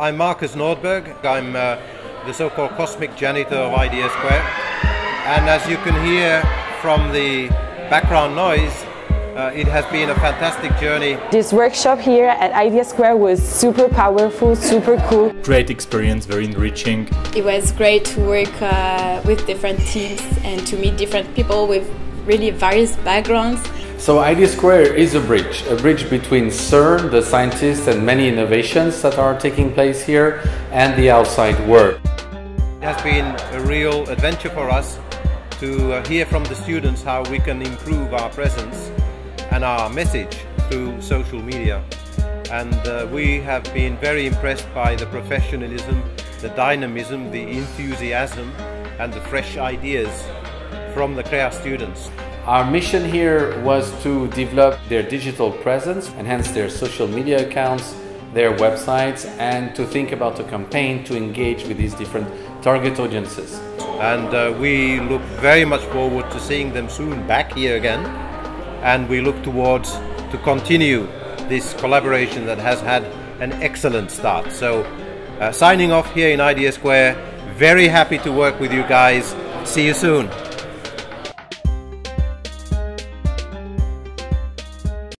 I'm Marcus Nordberg. I'm the so-called cosmic janitor of Ideasquare. And as you can hear from the background noise, it has been a fantastic journey. This workshop here at Ideasquare was super powerful, super cool. Great experience, very enriching. It was great to work with different teams and to meet different people with really various backgrounds. So Ideasquare is a bridge between CERN, the scientists, and many innovations that are taking place here, and the outside world. It has been a real adventure for us to hear from the students how we can improve our presence and our message through social media. And we have been very impressed by the professionalism, the dynamism, the enthusiasm and the fresh ideas from the CREA students. Our mission here was to develop their digital presence, enhance their social media accounts, their websites, and to think about a campaign to engage with these different target audiences. And we look very much forward to seeing them soon back here again, and we look towards to continue this collaboration that has had an excellent start. So signing off here in Ideasquare, very happy to work with you guys. See you soon.